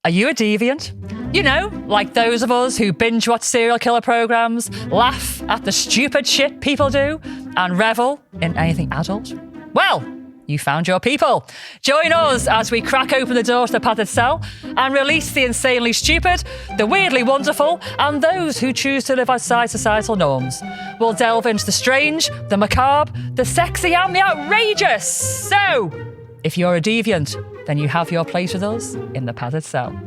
Are you a deviant? You know, like those of us who binge watch serial killer programs, laugh at the stupid shit people do, and revel in anything adult? Well, you found your people. Join us as we crack open the door to the padded cell and release the insanely stupid, the weirdly wonderful, and those who choose to live outside societal norms. We'll delve into the strange, the macabre, the sexy, and the outrageous. So, if you're a deviant, then you have your place with us in the padded cell.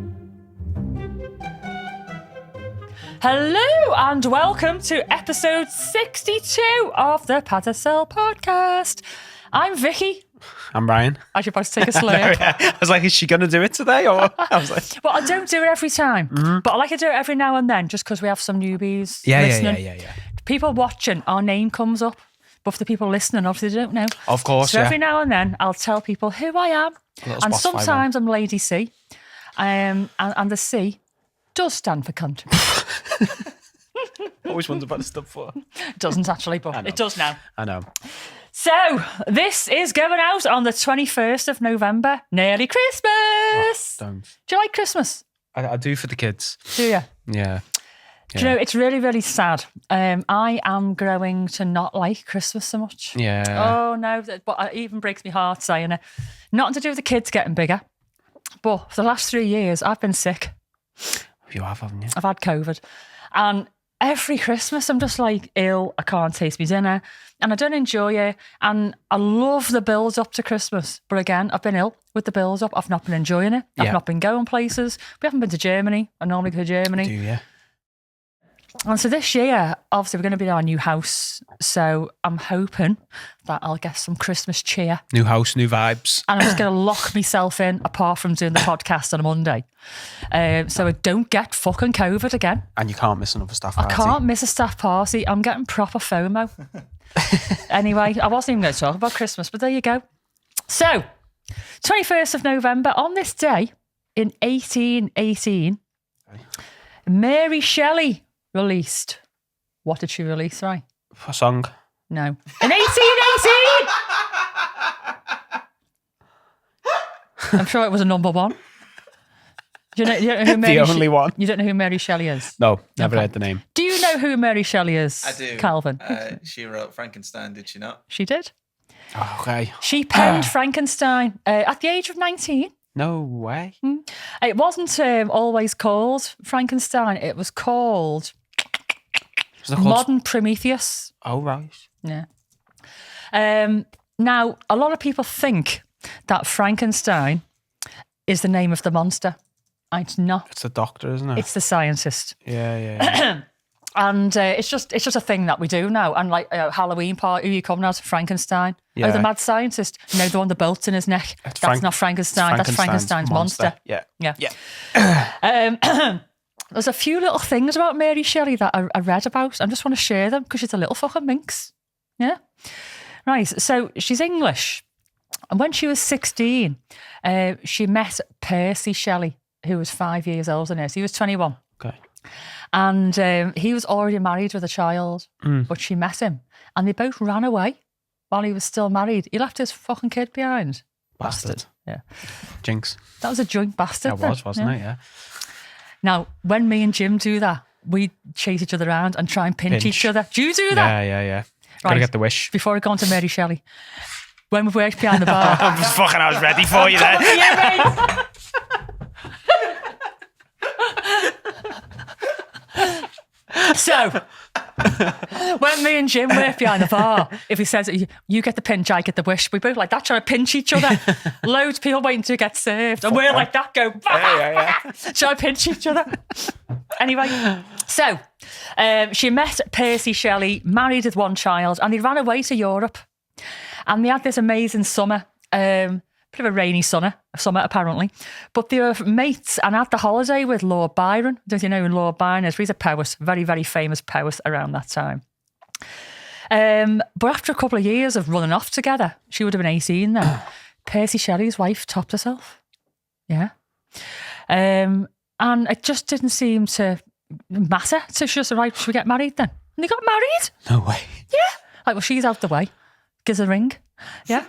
Hello and welcome to episode 62 of the Padded Cell podcast. I'm Vicky. I'm Ryan. I was about to take a slurp. No, yeah. I was like, is she going to do it today? Or I was like, well, I don't do it every time, but I like to do it every now and then just because we have some newbies listening. Yeah. People watching, our name comes up, but for the people listening, obviously they don't know. Of course, so every now and then I'll tell people who I am, and sometimes I'm Lady C, and the C does stand for cunt. Always wondered about the stuff for. It doesn't actually, but it does now. I know. So, this is going out on the 21st of November. Nearly Christmas! Oh, don't. Do you like Christmas? I do for the kids. Do you? Yeah. Do you know, it's really, really sad. I am growing to not like Christmas so much. Yeah. Oh, no. But it even breaks my heart saying it. Nothing to do with the kids getting bigger. But for the last 3 years, I've been sick. You have, haven't you? I've had COVID. And every Christmas, I'm just like ill. I can't taste my dinner. And I don't enjoy it. And I love the build up to Christmas. But again, I've been ill with the build up. I've not been enjoying it. I've not been going places. We haven't been to Germany. I normally go to Germany. Do you? And so this year, obviously, we're going to be in our new house. So I'm hoping that I'll get some Christmas cheer. New house, new vibes. And I'm just going to lock myself in, apart from doing the podcast on a Monday. So I don't get fucking COVID again. And you can't miss another staff party. I can't miss a staff party. I'm getting proper FOMO. Anyway, I wasn't even going to talk about Christmas, but there you go. So, 21st of November, on this day, in 1818, Mary Shelley released. What did she release, right? A song? No. In 1818! I'm sure it was a number one. Do you know who Mary The only one. You don't know who Mary Shelley is? No, never heard the name. Do you know who Mary Shelley is? I do. Calvin? She wrote Frankenstein, did she not? She did. Oh, okay. She penned Frankenstein at the age of 19. No way. It wasn't always called Frankenstein. It was called Modern Prometheus. Oh, right. Yeah. Now, a lot of people think that Frankenstein is the name of the monster. It's not. It's the doctor, isn't it? It's the scientist. Yeah. And it's just a thing that we do now. And like Halloween party, who you coming as? Frankenstein. Yeah. Oh, the mad scientist. You know, the one with the bolt in his neck. That's not Frankenstein. That's Frankenstein's monster. Yeah. There's a few little things about Mary Shelley that I read about. I just want to share them because she's a little fucking minx. Yeah. Right. So she's English. And when she was 16, she met Percy Shelley, who was 5 years older than her. So he was 21. Okay. And he was already married with a child, but she met him. And they both ran away while he was still married. He left his fucking kid behind. Bastard. Yeah. Jinx. That was a joint bastard. That was, wasn't it? Yeah. Now, when me and Jim do that, we chase each other around and try and pinch each other. Do you do that? Yeah. Right. Gotta get the wish. Before I go on to Mary Shelley, when we worked behind the bar. I was ready for you then. Yeah, mate. So, when me and Jim work behind the bar, if he says, you get the pinch, I get the wish, we both like that, trying to pinch each other. Loads of people waiting to get served. And we're like that, go, trying to pinch each other. Anyway, so she met Percy Shelley, married with one child, and they ran away to Europe. And they had this amazing summer. Bit of a rainy summer apparently, but they were mates and had the holiday with Lord Byron. Don't you know who Lord Byron is? He's a poet, very, very famous poet around that time. But after a couple of years of running off together, she would have been 18 then, Percy Shelley's wife topped herself. Yeah. And it just didn't seem to matter. So she was like, should we get married then? And they got married. No way. Yeah. Like, well, she's out the way. Gives a ring. Yeah.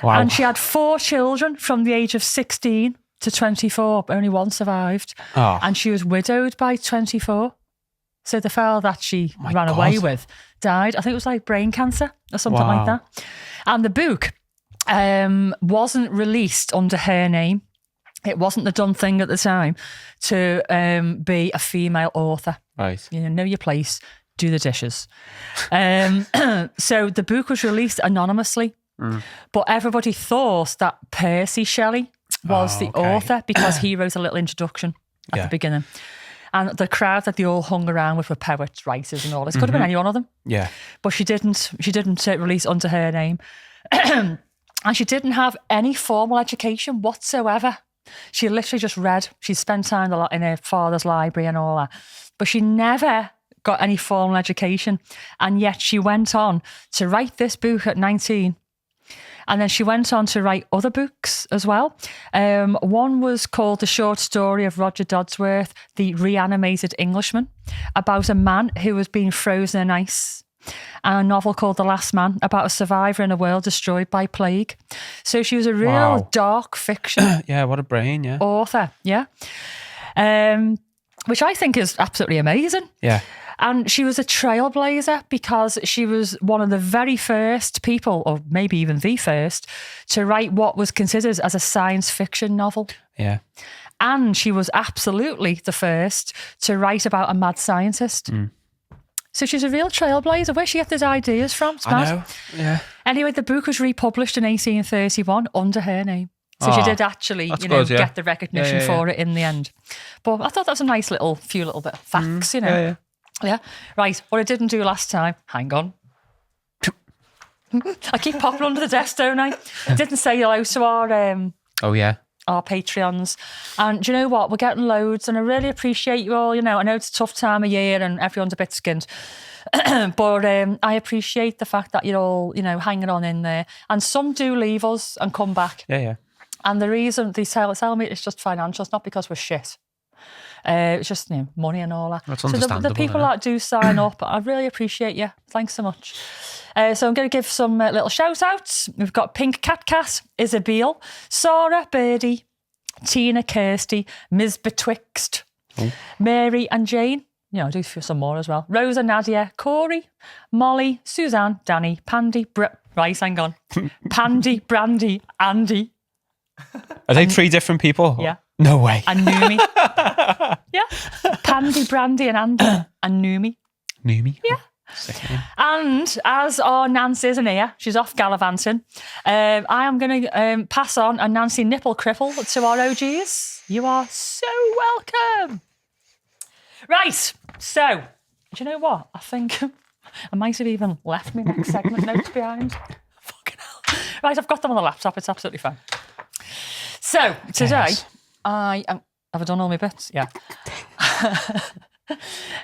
Wow. And she had 4 children from the age of 16 to 24. Only one survived. Oh. And she was widowed by 24. So the fella that she ran away God. with died. I think it was like brain cancer or something like Wow. that. And the book wasn't released under her name. It wasn't the done thing at the time to be a female author. Right. You know your place, do the dishes. So the book was released anonymously, but everybody thought that Percy Shelley was the author because he wrote a little introduction at the beginning. And the crowd that they all hung around with were poets, writers and all this. Could have been any one of them. Yeah. But she didn't release under her name. And she didn't have any formal education whatsoever. She literally just read. She spent time a lot in her father's library and all that. But she never got any formal education. And yet she went on to write this book at 19. And then she went on to write other books as well. One was called The Short Story of Roger Dodsworth, the Reanimated Englishman, about a man who was being frozen in ice. And a novel called The Last Man, about a survivor in a world destroyed by plague. So she was a real dark fiction Yeah, what a brain, yeah. author, yeah. Which I think is absolutely amazing. Yeah. And she was a trailblazer because she was one of the very first people, or maybe even the first, to write what was considered as a science fiction novel. Yeah. And she was absolutely the first to write about a mad scientist. So she's a real trailblazer. Where'd she get those ideas from? It's mad. I know. Yeah. Anyway, the book was republished in 1831 under her name. So she did actually, that's good, yeah. get the recognition for it in the end. But I thought that was a nice few little bit of facts, Yeah. Yeah. Right. What I didn't do last time. Hang on. I keep popping under the desk, don't I? I didn't say hello to Oh, yeah. our Patreons. And do you know what? We're getting loads and I really appreciate you all. I know it's a tough time of year and everyone's a bit skinned. But I appreciate the fact that you're all, hanging on in there. And some do leave us and come back. Yeah, yeah. And the reason they tell me it's just financial, it's not because we're shit. It's just money and all that. That's so understandable. the people that do sign up, I really appreciate you. Thanks so much. So I'm going to give some little shout outs. We've got Pink Cat Cat, Isabel, Sarah, Birdie, Tina, Kirsty, Ms. Betwixt, Mary and Jane. I do some more as well. Rosa, Nadia, Corey, Molly, Suzanne, Danny, Pandy, right, hang on. Pandy, Brandy, Andy. Are they three different people? Yeah. No way. And Numi. Yeah. Pandy, Brandy and Andy and Numi. Numi? Yeah. Sick name. And as our Nancy isn't here, she's off gallivanting, I am going to pass on a Nancy nipple cripple to our OGs. You are so welcome. Right. So, do you know what? I think I might have even left my next segment notes behind. Fucking hell. Right, I've got them on the laptop. It's absolutely fine. So, today, Yes. have I done all my bits? Yeah.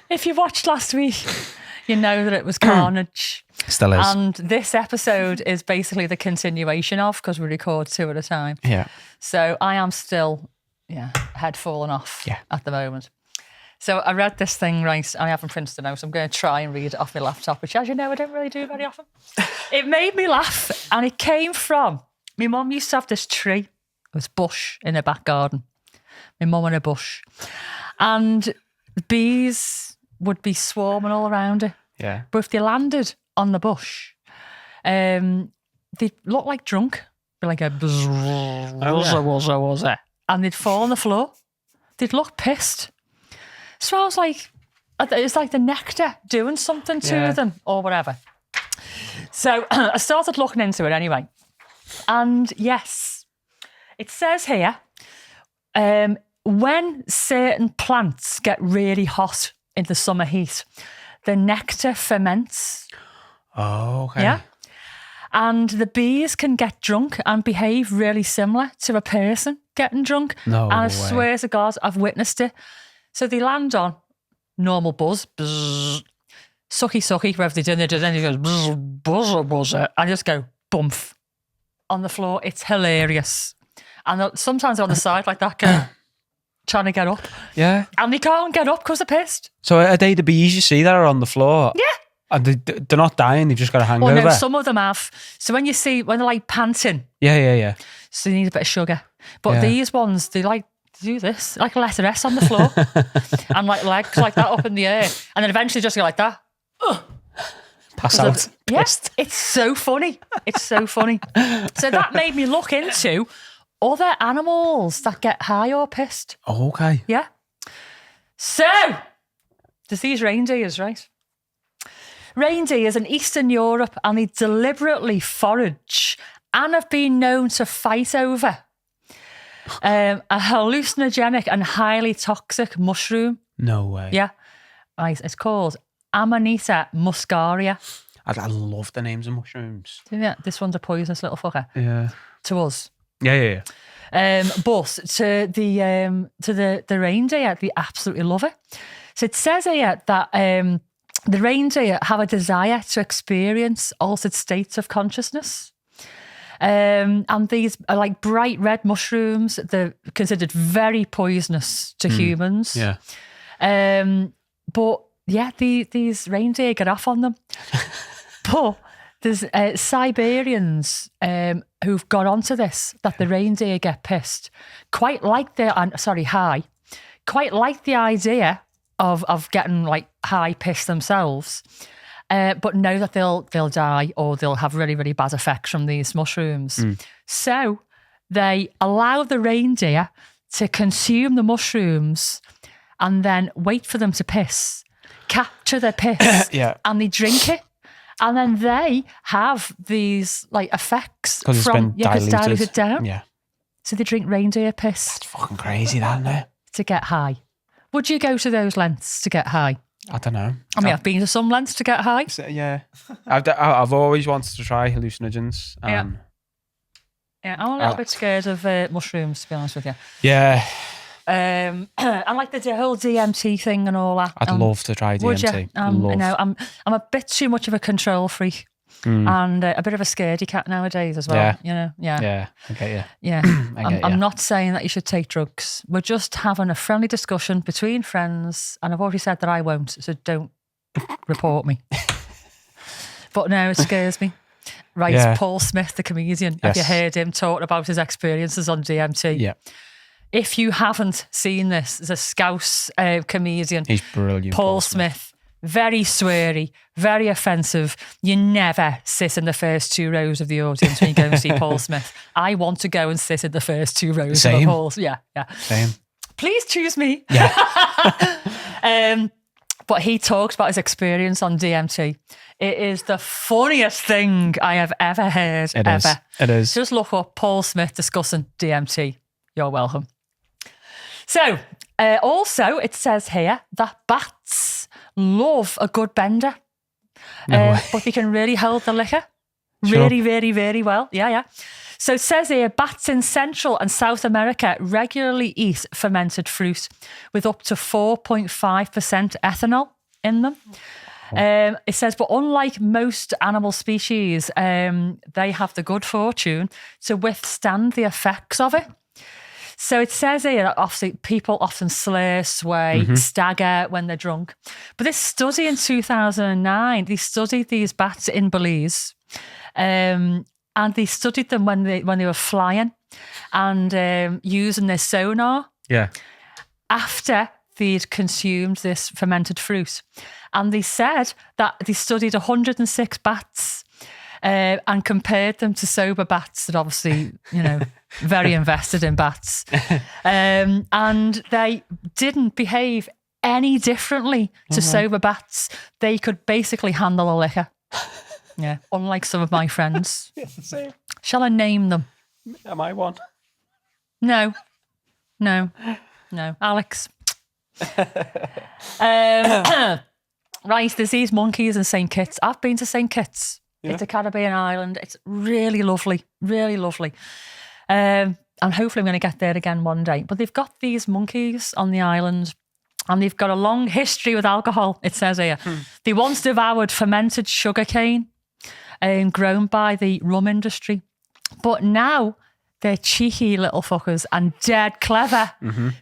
If you watched last week, you know that it was carnage. Still is. And this episode is basically the continuation of, because we record 2 at a time. Yeah. So I am still, head falling off at the moment. So I read this thing, right, I haven't printed it out, so I'm going to try and read it off my laptop, which, as you know, I don't really do very often. It made me laugh, and it came from, my mum used to have this tree, it was bush in her back garden. My mum and a bush. And bees would be swarming all around it. Yeah. But if they landed on the bush, they'd look like drunk. Be like a buzz, was it? And they'd fall on the floor. They'd look pissed. So I was like, it's like the nectar doing something to them or whatever. So I started looking into it anyway. And yes, it says here, when certain plants get really hot in the summer heat, the nectar ferments. Oh, okay. Yeah. And the bees can get drunk and behave really similar to a person getting drunk. No And I way. swear to God, I've witnessed it. So they land on normal buzz, sucky, sucky, whatever they do, then he goes, buzzer, and just go, bump on the floor. It's hilarious. And sometimes they're on the side like that, going, trying to get up. Yeah. And they can't get up because they're pissed. So are they the bees you see that are on the floor? Yeah. And they're not dying, they've just got a hangover? Well, no, some of them have. So when they're like panting, Yeah. so you need a bit of sugar. But Yeah. these ones, they like do this, like a letter S on the floor, and like legs like that up in the air, and then eventually just go like that. Pass out. Yes, it's so funny. It's so funny. So that made me look into other animals that get high or pissed. Okay. Yeah. So there's these reindeers, right? Reindeers in Eastern Europe, and they deliberately forage and have been known to fight over a hallucinogenic and highly toxic mushroom. No way. Yeah. Right. It's called Amanita muscaria. I love the names of mushrooms. Yeah, this one's a poisonous little fucker Yeah. to us. Yeah. But to the reindeer, they absolutely love it. So it says here that the reindeer have a desire to experience altered states of consciousness. And these are like bright red mushrooms. They're considered very poisonous to humans. Yeah. But yeah, these reindeer get off on them. But there's Siberians who've got onto this, that the reindeer get pissed. Quite like high. Quite like the idea of getting like high pissed themselves. But know that they'll die or they'll have really, really bad effects from these mushrooms. So they allow the reindeer to consume the mushrooms and then wait for them to piss, capture their piss, Yeah. and they drink it. And then they have these like effects Because it's been it's diluted. diluted down. Yeah. So they drink reindeer piss Fucking crazy, that, isn't it? to get high. Would you go to those lengths to get high? I don't know. I mean, I've been to some lengths to get high. Yeah. I've always wanted to try hallucinogens. Yeah. I'm a little bit scared of mushrooms, to be honest with you. Yeah. I like the whole DMT thing and all that. I'd love to try DMT. Would you? Love. No, I'm a bit too much of a control freak and a bit of a scaredy cat nowadays as well. Yeah. You know, Yeah, I get you. Yeah. I'm not saying that you should take drugs. We're just having a friendly discussion between friends, and I've already said that I won't, so don't report me. But no, it scares me. Right, Yeah. Paul Smith, the comedian. Have you Yes. heard him talk about his experiences on DMT? Yeah. If you haven't seen this, there's a Scouse comedian, He's brilliant. Paul Smith. Very sweary, very offensive. You never sit in the first two rows of the audience when you go and see Paul Smith. I want to go and sit in the first two rows of Same. a Paul. Yeah. Same. Please choose me. Yeah. But he talks about his experience on DMT. It is the funniest thing I have ever heard, It is. ever. It is. Just look up Paul Smith discussing DMT. You're welcome. So, also, it says here that bats love a good bender, but they can really hold the liquor Sure. really, very, very well. Yeah. So it says here, bats in Central and South America regularly eat fermented fruit with up to 4.5% ethanol in them. It says, but unlike most animal species, they have the good fortune to withstand the effects of it. So it says here that obviously people often slur, sway, stagger when they're drunk. But this study in 2009, they studied these bats in Belize, and they studied them when they were flying and using their sonar Yeah. after they'd consumed this fermented fruit. And they said that they studied 106 bats and compared them to sober bats that obviously, very invested in bats. And they didn't behave any differently to sober bats. They could basically handle a liquor. Yeah, unlike some of my friends. Same. Shall I name them? Am I one? No. Alex. Right, there's these monkeys in St. Kitts. I've been to St. Kitts. Yeah. It's a Caribbean island. It's really lovely, really lovely. And hopefully I'm going to get there again one day. But they've got these monkeys on the island and they've got a long history with alcohol, it says here. They once devoured fermented sugarcane grown by the rum industry. But now they're cheeky little fuckers and dead clever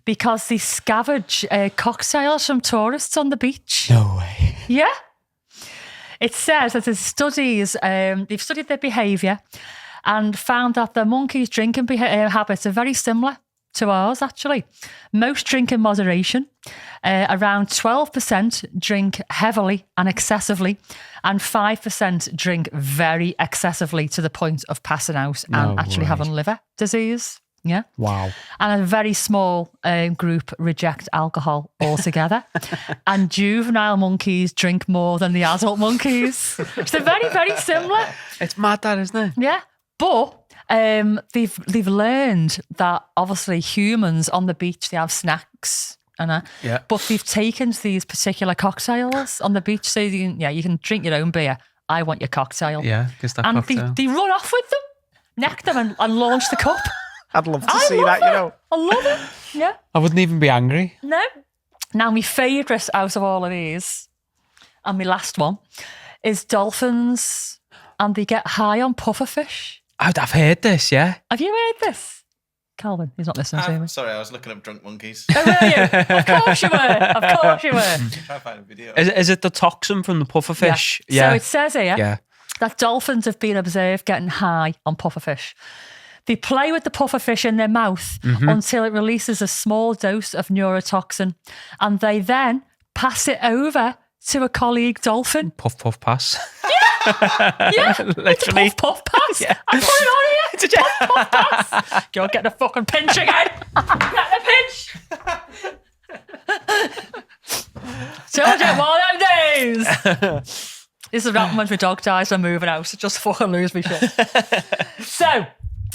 because they scavenge cocktails from tourists on the beach. No way. Yeah. It says that the studies, they've studied their behaviour and found that the monkeys' drinking habits are very similar to ours, actually. Most drink in moderation. Around 12% drink heavily and excessively, and 5% drink very excessively to the point of passing out and actually having liver disease. Yeah. Wow. And a very small group reject alcohol altogether. And juvenile monkeys drink more than the adult monkeys. So very, very similar. It's mad, that, isn't it? Yeah. But they've learned that obviously humans on the beach, they have snacks. Yeah. But they've taken to these particular cocktails on the beach. So you can drink your own beer. I want your cocktail. Yeah, because that And cocktail. they run off with them, neck them and launch the cup. I'd love to I see love that, it. you know. I love it. Yeah. I wouldn't even be angry. No. Now, my favourite out of all of these, and my last one, is dolphins, and they get high on pufferfish. I've heard this, yeah. Have you heard this? Calvin, he's not listening to me. Sorry, I was looking up drunk monkeys. Oh, were you? Of course you were. Of course you were. Try to find a video. Is it the toxin from the pufferfish? Yeah. So it says here Yeah. that dolphins have been observed getting high on pufferfish. They play with the pufferfish in their mouth until it releases a small dose of neurotoxin, and they then pass it over to a colleague dolphin. Puff, puff, pass. Yeah, Literally. It's a puff, puff pass. Yeah. I put it on here. It's a puff pass. Go get the fucking pinch again. Get the pinch. Told you, one of them days. This is what happens when my dog dies and I'm moving out. Just fucking lose me shit. So,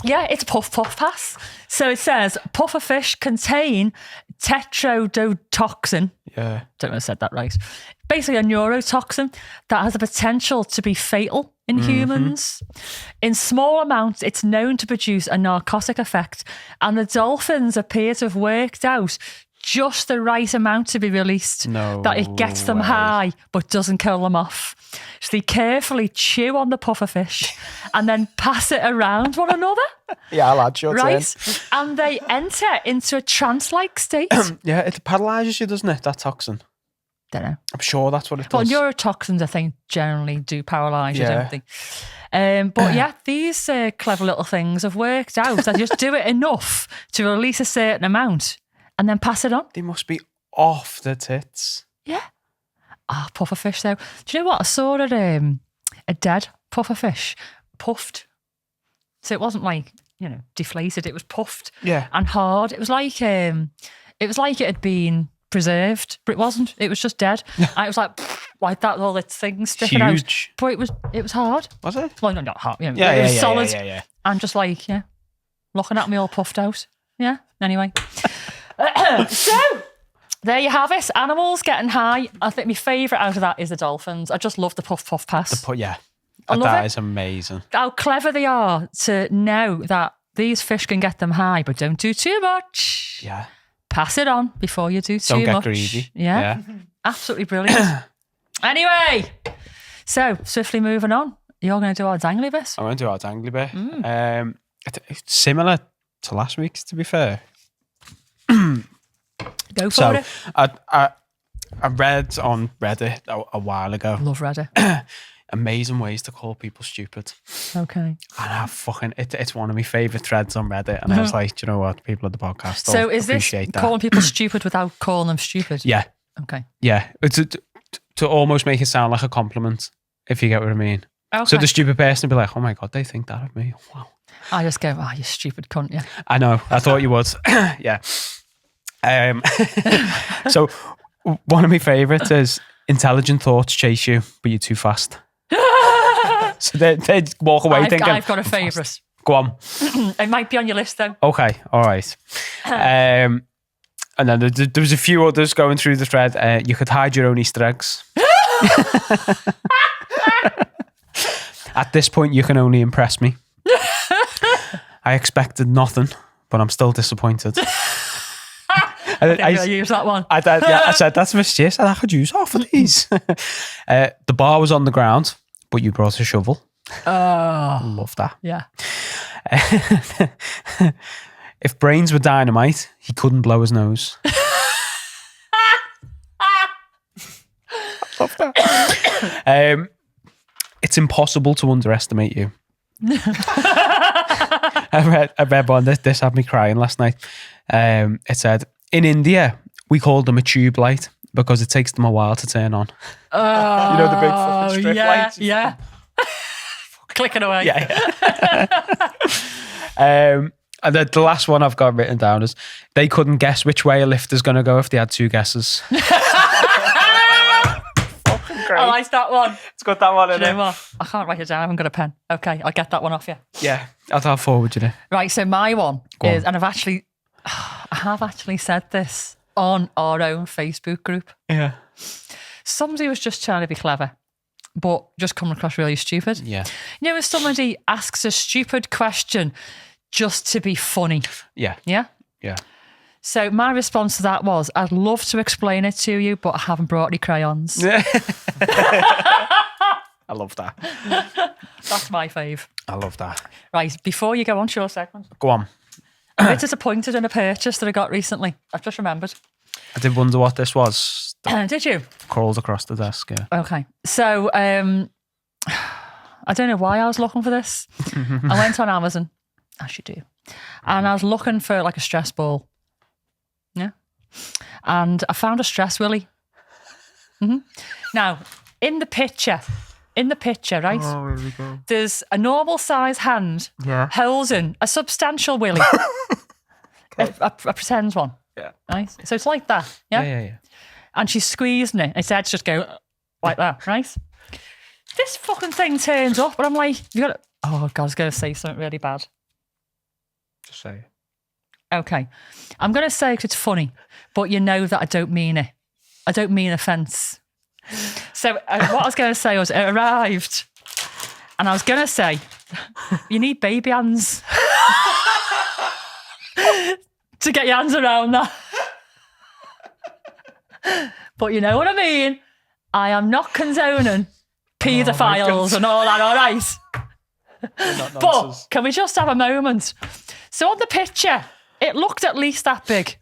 yeah, it's a puff pass. So it says pufferfish contain tetrodotoxin. Yeah. Don't know if I said that right. Basically a neurotoxin that has the potential to be fatal in humans. In small amounts, it's known to produce a narcotic effect, and the dolphins appear to have worked out just the right amount to be released, No that it gets them way. high but doesn't kill them off. So they carefully chew on the pufferfish and then pass it around one another, Yeah, I'll add your right? And they enter into a trance-like state. Yeah, it paralyses you, doesn't it, that toxin? Don't know. I'm sure that's what it Well, does. neurotoxins, I think, generally do paralyse you, Yeah. don't they? But yeah, these clever little things have worked out. They just do it enough to release a certain amount and then pass it on. They must be off the tits. Yeah. Ah, pufferfish, though. Do you know what? I saw a dead pufferfish, puffed. So it wasn't like, deflated. It was puffed Yeah. and hard. It was like it had been preserved, but it wasn't. It was just dead. I was like that, all its things sticking Huge. out. But it was hard. Was it? Well, no, not hard. Yeah, it yeah, was yeah, solid. yeah. And just like, looking at me all puffed out. Yeah. Anyway, so there you have it. Animals getting high. I think my favourite out of that is the dolphins. I just love the puff pass. Yeah. I love That it. is amazing. How clever they are to know that these fish can get them high, but don't do too much. Yeah. Pass it on before you do too Don't get much. greedy. Yeah. Absolutely brilliant. Anyway, so swiftly moving on. You're going to do our dangly bit. I went to our dangly bit. It's similar to last week's, to be fair. Go for it. I read on Reddit a while ago, Love Reddit. amazing ways to call people stupid. Okay. And it's one of my favourite threads on Reddit. And I was like, do you know what? People at the podcast So is this appreciate that. calling people stupid without calling them stupid? Yeah. Okay. Yeah. It's to almost make it sound like a compliment, if you get what I mean. Okay. So the stupid person will be like, oh my God, they think that of me. Wow. I just go, you stupid cunt, yeah. I know. I thought you would. Yeah. So one of my favourites is intelligent thoughts chase you, but you're too fast. So they walk away thinking, I've got a favourite. go on. It might be on your list though. Okay. All right. And then there was a few others going through the thread. You could hide your own Easter eggs. At this point, you can only impress me. I expected nothing, but I'm still disappointed. I use that one. I said, that's mischievous. I could use half of these. The bar was on the ground, but you brought a shovel. Oh, Love that. yeah. If brains were dynamite, he couldn't blow his nose. Love that. It's impossible to underestimate you. I read one. This had me crying last night. It said, in India, we call them a tube light because it takes them a while to turn on. Oh, You know the big fucking strip lights? Yeah. Clicking away. And the last one I've got written down is, they couldn't guess which way a lift is going to go if they had two guesses. Fucking great. I like that one. It's got that one in Do you it. know what? I can't write it down. I haven't got a pen. Okay, I'll get that one off you. Yeah, I'll forward you there. Right, so my one Go is, on. and I have actually said this on our own Facebook group. Yeah. Somebody was just trying to be clever, but just coming across really stupid. Yeah. You know, if somebody asks a stupid question just to be funny. Yeah. Yeah? Yeah. So my response to that was, I'd love to explain it to you, but I haven't brought any crayons. I love that. That's my fave. I love that. Right, before you go on to your segment, Go on. I'm a bit disappointed in a purchase that I got recently. I've just remembered. I did wonder what this was. Did you? Crawled across the desk, yeah. Okay. So I don't know why I was looking for this. I went on Amazon, as you do, and I was looking for like a stress ball. Yeah. And I found a stress willy. Now, in the picture, right? Oh, here we go. There's a normal size hand Yeah. holding a substantial willy. a pretend one. Yeah. Right? So it's like that. Yeah. Yeah. And she's squeezing it. Its heads just go like that, right? This fucking thing turns up, and I'm like, you got to, oh God, I was going to say something really bad. Just say it. Okay. I'm going to say it 'cause it's funny, but you know that I don't mean it. I don't mean offence. So what I was going to say was, it arrived, and I was going to say, you need baby hands to get your hands around that. But you know what I mean? I am not condoning paedophiles and all that, all right? But can we just have a moment? So on the picture, it looked at least that big.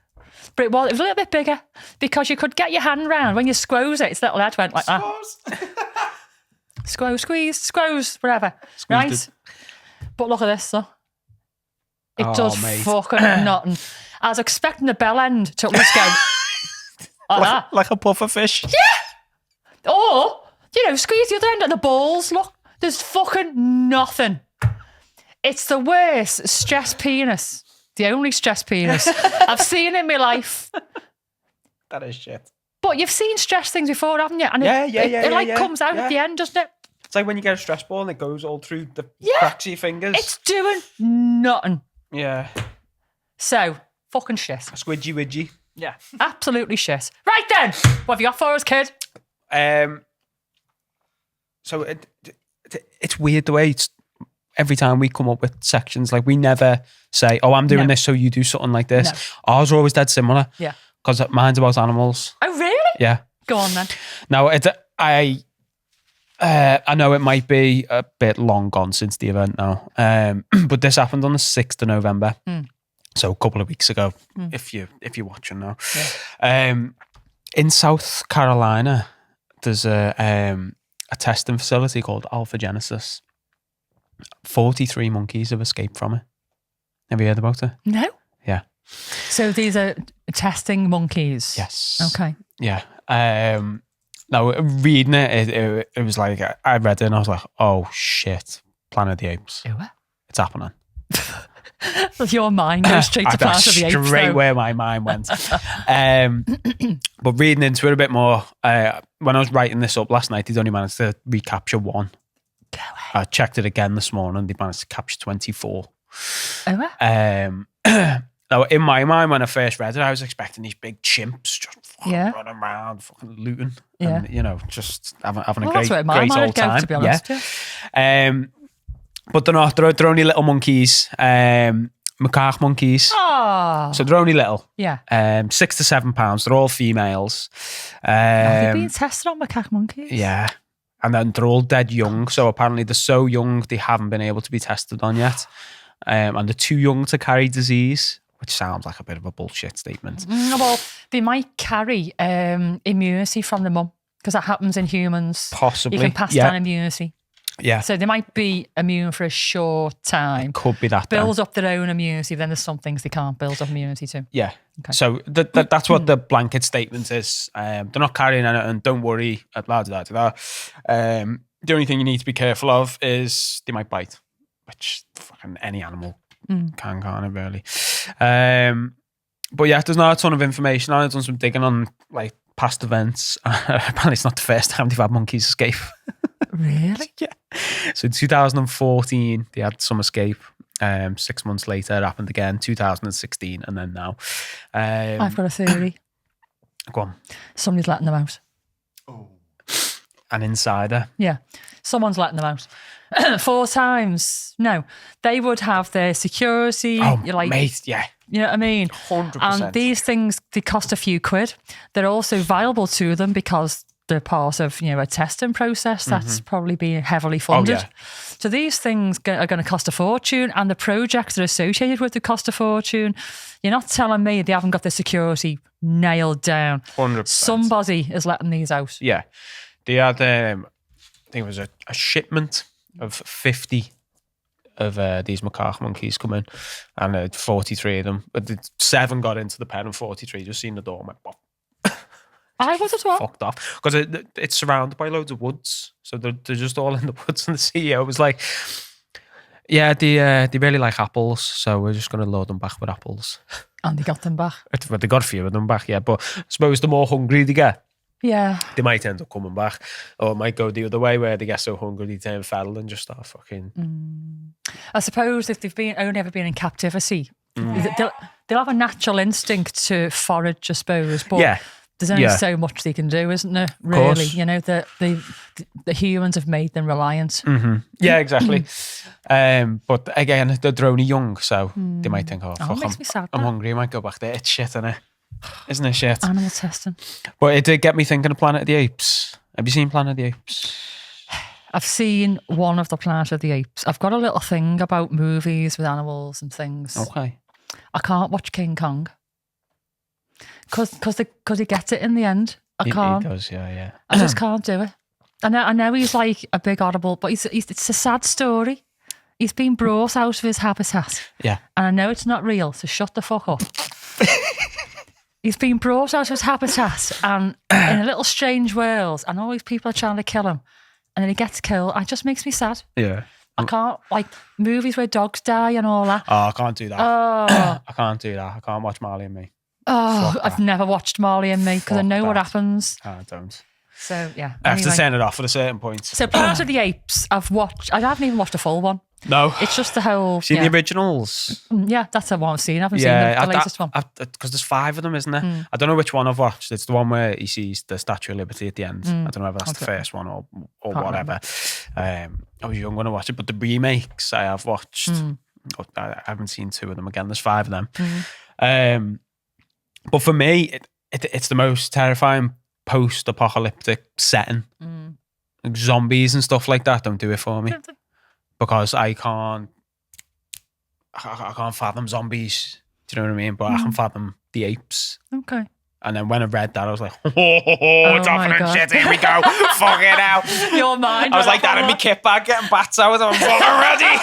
But it was a little bit bigger because you could get your hand round when you squoze it. Its little head went like that. Squoze, whatever. Squeezed Right? But look at this, though. It Oh, does mate. fucking nothing. I was expecting the bell end to at least go like that. Like a puffer fish. Or, squeeze the other end of the balls. Look, there's fucking nothing. It's the worst stress penis. The only stress penis I've seen in my life. That is shit. But you've seen stress things before, haven't you? And it comes out at the end, doesn't it? It's like when you get a stress ball and it goes all through the Yeah. cracks of your fingers. It's doing nothing. Yeah. So, fucking shit. Squidgy widgy. Yeah. Absolutely shit. Right then, what have you got for us, kid? So it's weird the way it's, every time we come up with sections, like we never say, oh, I'm doing No. this, so you do something like this. No. Ours are always dead similar. Yeah. Because mine's about animals. Oh, really? Yeah. Go on then. Now, I know it might be a bit long gone since the event now, but this happened on the 6th of November. So a couple of weeks ago, if you're watching now. Yeah. In South Carolina, there's a testing facility called Alpha Genesis. 43 monkeys have escaped from it. Have you heard about it? No. Yeah. So these are testing monkeys. Yes. Okay. Yeah. Now, reading it was like, I read it and I was like, oh shit, Planet of the Apes. Ew. It's happening. Your mind goes straight to Planet of the Apes. Straight though. where my mind went. But reading into it a bit more, when I was writing this up last night, they'd only managed to recapture one. Go away. I checked it again this morning. They managed to capture 24. Oh, Now, in my mind, when I first read it, I was expecting these big chimps just fucking Yeah. running around, fucking looting, Yeah. and just having a well, that's where my great mind old would go, time. to be honest. Yeah. But they're not. They're only little monkeys, macaque monkeys. Oh. So they're only little. Yeah. 6 to 7 pounds. They're all females. Have they been tested on macaque monkeys? Yeah. And then they're all dead young. So apparently they're so young they haven't been able to be tested on yet. And they're too young to carry disease, which sounds like a bit of a bullshit statement. Well, they might carry immunity from the mum because that happens in humans. Possibly. You can pass yeah. down immunity. Yeah. So they might be immune for a short time. Could be that. Build up their own immunity. Then there's some things they can't build up immunity to. Yeah. Okay. So that's what the blanket statement is. They're not carrying anything. Don't worry. The only thing you need to be careful of is they might bite, which fucking any animal can't it really. But yeah, there's not a ton of information on it. I've done some digging on like past events. Apparently it's not the first time they've had monkeys escape. Really? Yeah. So in 2014, they had some escape. 6 months later, it happened again. 2016, and then now. I've got a theory. Go on. Somebody's letting them out. Oh. An insider. Yeah. Someone's letting them out. 4 times. No. They would have their security. Oh, like, mate, yeah. You know what I mean? 100%. And these things, they cost a few quid. They're also valuable to them because they're part of, a testing process that's probably being heavily funded. yeah. So these things are going to cost a fortune, and the projects that are associated with it cost a fortune. You're not telling me they haven't got the security nailed down. 100%. Somebody is letting these out. Yeah. They had, I think it was a shipment of 50 of these macaque monkeys come in, and 43 of them. But 7 got into the pen, and 43 just seen the door and went, pop. I was as well. Fucked off. Because it's surrounded by loads of woods. So they're just all in the woods. And the CEO was like, yeah, they really like apples. So we're just going to load them back with apples. And they got them back. But they got a few of them back, yeah. But I suppose the more hungry they get, yeah, they might end up coming back. Or it might go the other way where they get so hungry they turn feral and just start fucking... I suppose if they've only ever been in captivity, they'll have a natural instinct to forage, I suppose. But yeah. there's only so much they can do, isn't there? Really, the humans have made them reliant. Yeah, exactly. But again, they're only young, so they might think, oh, fuck, makes me sad, I'm that. hungry. I might go back there. It's shit, isn't it shit? Animal testing. But it did get me thinking of Planet of the Apes. Have you seen Planet of the Apes? I've seen one of the Planet of the Apes. I've got a little thing about movies with animals and things. Okay. I can't watch King Kong. Because he gets it in the end. I can't. He does, yeah. I just can't do it. I know he's like a big audible, but it's a sad story. He's been brought out of his habitat. Yeah. And I know it's not real, so shut the fuck up. He's been brought out of his habitat and in a little strange world, and all these people are trying to kill him. And then he gets killed. It just makes me sad. Yeah. I can't, like, movies where dogs die and all that. Oh, I can't do that. I can't do that. I can't watch Marley and Me. Oh, I've never watched Marley and Me because I know what happens. I don't. So, yeah. I have to turn it off at a certain point. So, Planet of the Apes, I haven't even watched a full one. No. It's just the whole... Seen the originals? Yeah, that's the one I've seen. I haven't seen the latest one. Because there's 5 of them, isn't there? I don't know which one I've watched. It's the one where he sees the Statue of Liberty at the end. I don't know whether that's the first one or whatever. I was young when I watched it, but the remakes I have watched. I haven't seen 2 of them again. There's 5 of them. But for me, it's the most terrifying post-apocalyptic setting. Like zombies and stuff like that don't do it for me. Because I can't fathom zombies. Do you know what I mean? But I can fathom the apes. Okay. And then when I read that, I was like, it's happening shit. Here we go. Fuck it out. Your mind. I was like that in my kit bag getting bats out. I'm fucking ready.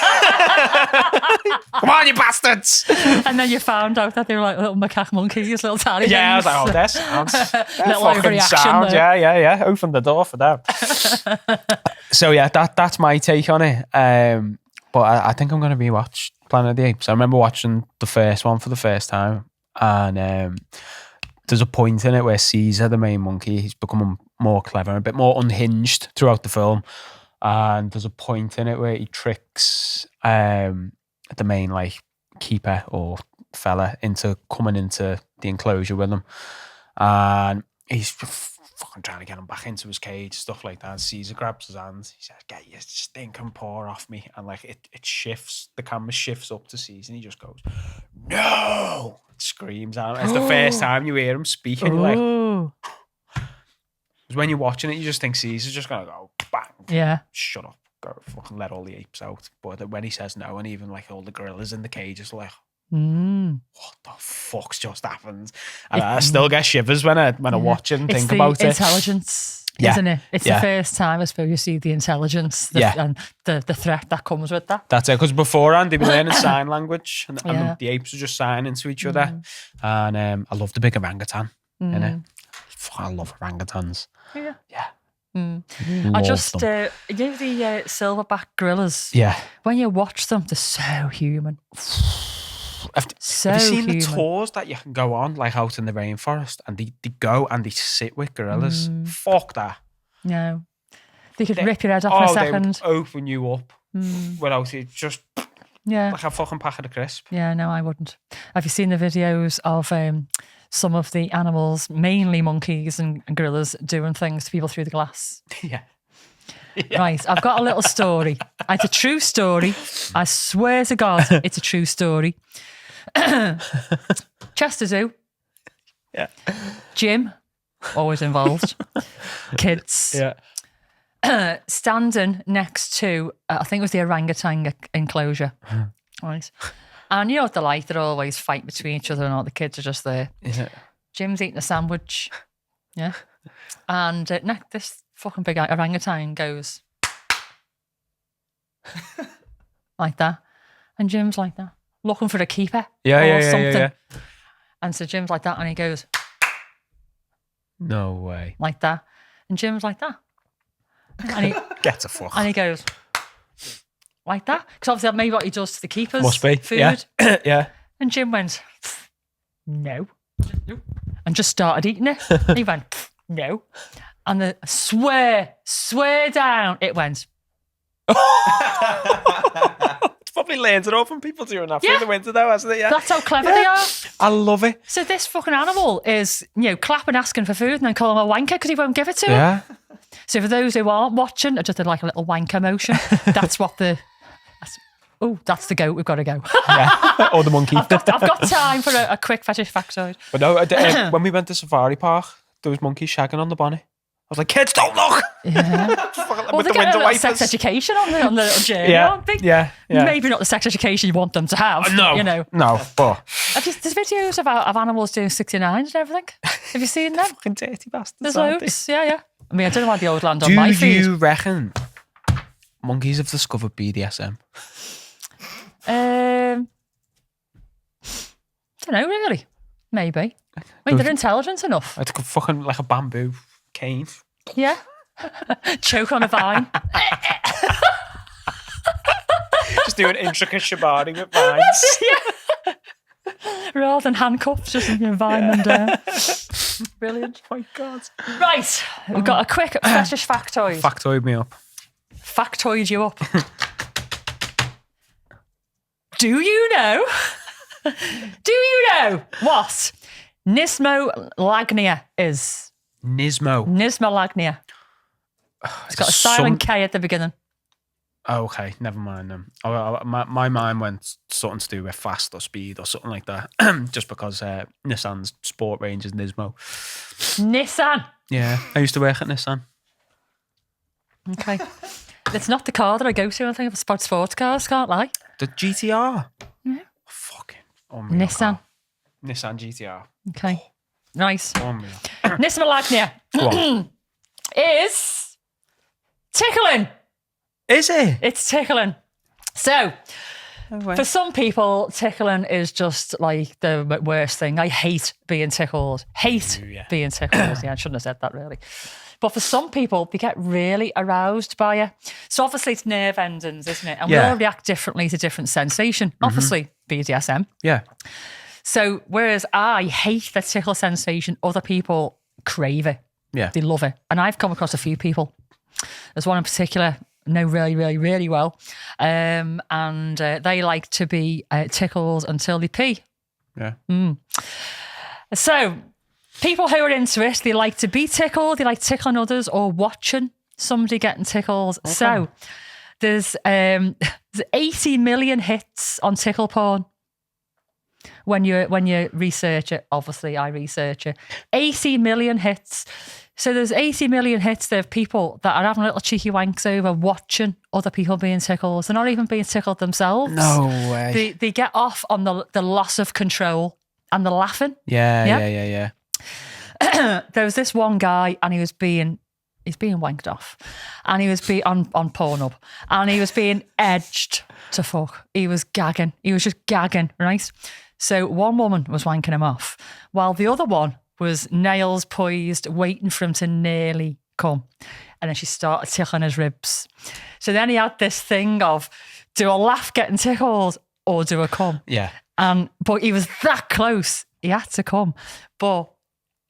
Come on, you bastards. And then you found out that they were like little macaque monkeys, little tiny Yeah, I was things. like, that sounds Little fucking overreaction sound. there. Yeah. Open the door for them. So yeah, that's my take on it. But I think I'm going to rewatch Planet of the Apes. I remember watching the first one for the first time, and there's a point in it where Caesar, the main monkey, he's becoming more clever, a bit more unhinged throughout the film. And there's a point in it where he tricks the main like keeper or fella into coming into the enclosure with him, and he's fucking trying to get him back into his cage, stuff like that. And Caesar grabs his hand. He says, "Get your stinking paw off me!" And like it shifts. The camera shifts up to Caesar, and he just goes, "No!" Screams out. It's the first time you hear him speaking. Like, because when you're watching it, you just think Caesar's just gonna go bang. Yeah. Shut up. Go fucking let all the apes out. But when he says no, and even like all the gorillas in the cage, it's like, what the fuck's just happened? And I still get shivers when I watch it and think about it. Intelligence. Yeah. isn't it? It's Yeah. the first time, I suppose, you see the intelligence and the threat that comes with that. That's it. Because beforehand, they were learning sign language, and Yeah. the apes were just signing to each other. And I love the big orangutan. Innit? Fuck, I love orangutans. Yeah. Yeah. I Love just, them. you know, the silverback gorillas, Yeah. when you watch them, they're so human. Have So you seen human. the tours that you can go on, like out in the rainforest, and they go and they sit with gorillas? Fuck that. No. They could rip your head off in a They would second. open you up without it, just Yeah. like a fucking packet of crisp. Yeah, no, I wouldn't. Have you seen the videos of some of the animals, mainly monkeys and gorillas, doing things to people through the glass? Yeah. Right, I've got a little story. It's a true story. I swear to God, it's a true story. Chester Zoo. Yeah. Jim, always involved. Kids. Yeah. Standing next to, I think it was the orangutan enclosure. Right. And you know what they're like? They always fight between each other and all the kids are just there. Yeah. Jim's eating a sandwich. Yeah. And this fucking big orangutan goes like that. And Jim's like that, looking for a keeper or something. Yeah. And so Jim's like that and he goes No way. like that. And Jim's like that. And he, Get a fuck. and he goes like that. Because obviously that may be what he does to the keepers. Must be. Food. Yeah. Yeah. And Jim went, no. And just started eating it. He went, no. And the swear down, it went. It's probably learned it all from people doing that through the winter though, hasn't it? Yeah. That's how clever they are. I love it. So this fucking animal is, clapping, asking for food and then calling him a wanker because he won't give it to him. Yeah. So for those who aren't watching, I just did like a little wanker motion. That's the goat. We've got to go. Yeah. Or the monkey. I've got time for a quick fetish factoid. But no, when we went to Safari Park, there was monkeys shagging on the bunny. I was like, kids, don't look. Yeah. With Well, the they're getting a window little wipers. sex education on the little journey, aren't they? Yeah. Maybe not the sex education you want them to have. No. No, but There's videos of animals doing 69s and everything. Have you seen them? fucking dirty bastards. There's aren't loads. Yeah. I mean, I don't know why the old land they? on my Do feed. you reckon monkeys have discovered BDSM? Don't know really. Maybe. I mean, they're intelligent enough. It's fucking like a bamboo cane. Yeah. Choke on a vine. Just doing intricate shibari with vines. Rather than handcuffs, just vine them down. Brilliant. Oh my God. Right. We've got a quick fetish factoid. Factoid me up. Factoid you up. Do you know what nismolagnia is? Nismolagnia. It's got a silent K at the beginning. Oh, okay, never mind then. My mind went something to do with fast or speed or something like that. Just because Nissan's sport range is Nismo. Nissan. Yeah, I used to work at Nissan. Okay. It's not the car that I go to. I think it's about sports cars, can't lie. The GTR. Yeah. Fucking unreal Nissan. car. Nissan GTR. Okay. Nice. Unreal. Nismolagnia Go on. is tickling. Is it? It's tickling. So, for some people, tickling is just like the worst thing. I hate being tickled. Being tickled. Yeah, I shouldn't have said that really. But for some people, they get really aroused by it. So obviously it's nerve endings, isn't it? And we all react differently to different sensation. Obviously, BDSM. Yeah. So whereas I hate the tickle sensation, other people crave it. Yeah. They love it. And I've come across a few people. There's one in particular I know really, really, really well. And they like to be tickled until they pee. Yeah. So people who are into it, they like to be tickled, they like tickling others or watching somebody getting tickled. Okay. So there's 80 million hits on tickle porn. When you research it, obviously I research it. 80 million hits. So there's 80 million hits there of people that are having little cheeky wanks over watching other people being tickled. They're not even being tickled themselves. No way. They get off on the loss of control and the laughing. Yeah. There was this one guy and he was being He's being wanked off, and he was on Pornhub, and he was being edged to fuck. He was gagging. He was just gagging, right? So one woman was wanking him off, while the other one was nails poised, waiting for him to nearly come. And then she started tickling his ribs. So then he had this thing of, do I laugh getting tickled or do I come? Yeah. But he was that close. He had to come. But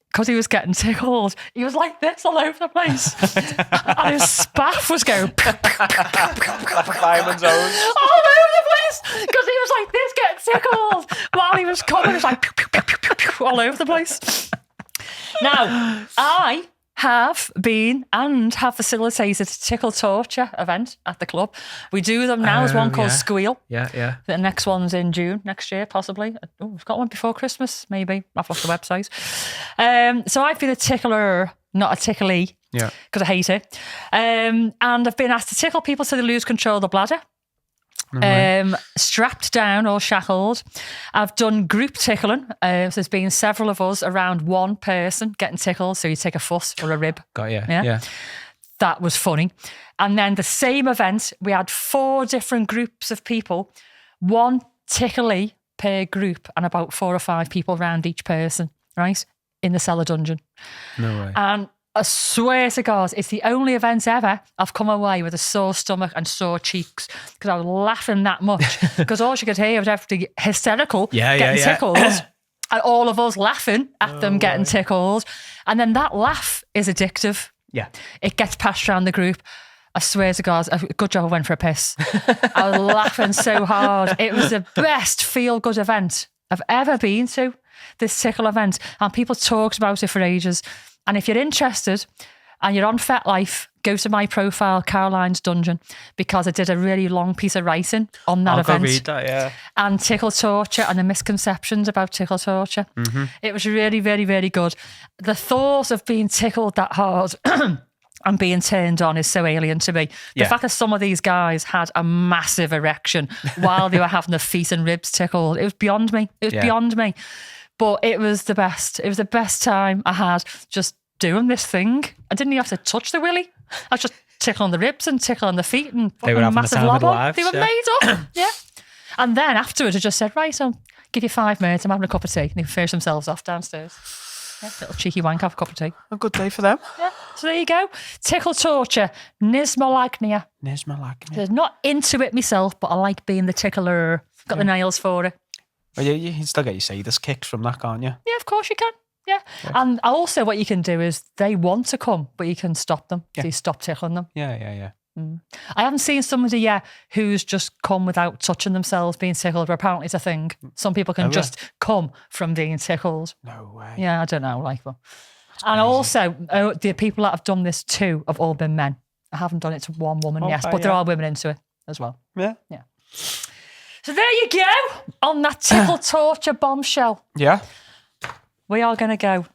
because he was getting tickled, he was like this all over the place. And his spaff was going Fireman's hose. all over the place. Because he was like this getting tickled while he was coming. It was like all over the place. Now, I have been and have facilitated a tickle torture event at the club. We do them now. There's one called Squeal. Yeah. The next one's in June next year, possibly. Oh, we've got one before Christmas, maybe. I've lost the website. So I've been a tickler, not a tickly, because I hate it. And I've been asked to tickle people so they lose control of the bladder. Strapped down or shackled. I've done group tickling. So there's been several of us around one person getting tickled. So you take a foot or a rib. Got you. Yeah. That was funny. And then the same event, we had 4 different groups of people, one tickly per group, and about 4 or 5 people around each person, right? In the cellar dungeon. No way. And I swear to God, it's the only event ever I've come away with a sore stomach and sore cheeks because I was laughing that much. Because all you could hear was everybody hysterical, getting tickled, and all of us laughing at them getting tickled. And then that laugh is addictive. Yeah. It gets passed around the group. I swear to God, good job I went for a piss. I was laughing so hard. It was the best feel-good event I've ever been to, this tickle event. And people talked about it for ages. And if you're interested and you're on FetLife, go to my profile, Caroline's Dungeon, because I did a really long piece of writing on that event. I'll go read that, yeah. And tickle torture and the misconceptions about tickle torture. Mm-hmm. It was really, very, very good. The thought of being tickled that hard and being turned on is so alien to me. The fact that some of these guys had a massive erection while they were having their feet and ribs tickled, it was beyond me. It was beyond me. But it was the best. It was the best time I had just doing this thing. I didn't even have to touch the willy. I was just tickling the ribs and tickling the feet and they were having massive the time of lob their on. lives, They were made up. Yeah. And then afterwards I just said, right, I'll give you 5 minutes. I'm having a cup of tea. And they finish themselves off downstairs. Yeah, little cheeky wank, have a cup of tea. A good day for them. Yeah. So there you go. Tickle torture. Nismalagnia. Nismalagnia. I'm not into it myself, but I like being the tickler. Got the nails for it. Well, you can still get your Sadist kicks from that, can't you? Yeah, of course you can. Yeah. And also what you can do is they want to come, but you can stop them. So you stop tickling them. Yeah. I haven't seen somebody yet who's just come without touching themselves being tickled, but apparently it's a thing. Some people can just come from being tickled. No way. Yeah, I don't know, like them. And also, the people that have done this too have all been men. I haven't done it to one woman yet, but there are women into it as well. Yeah. So there you go, on that tickle torture bombshell. Yeah. We are going to go.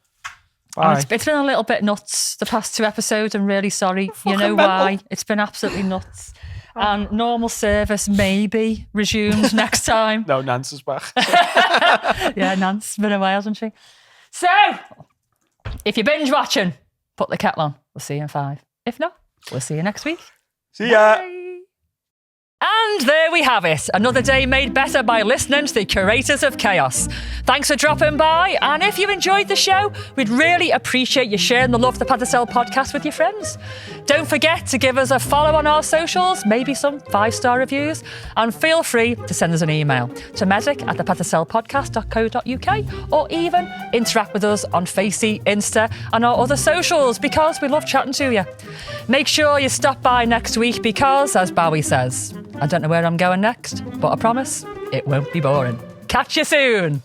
It's been a little bit nuts the past 2 episodes. I'm really sorry. You know why? It's been absolutely nuts. And normal service maybe resumes next time. No, Nance is back. Yeah, Nance's been away, hasn't she? So, if you're binge watching, put the kettle on. We'll see you in 5. If not, we'll see you next week. See ya. Bye. And there we have it. Another day made better by listening to the Curators of Chaos. Thanks for dropping by. And if you enjoyed the show, we'd really appreciate you sharing the Love the Patercell podcast with your friends. Don't forget to give us a follow on our socials, maybe some 5-star reviews, and feel free to send us an email to medic@thepatercellpodcast.co.uk or even interact with us on Facey, Insta and our other socials because we love chatting to you. Make sure you stop by next week because, as Bowie says, I don't know where I'm going next, but I promise it won't be boring. Catch you soon.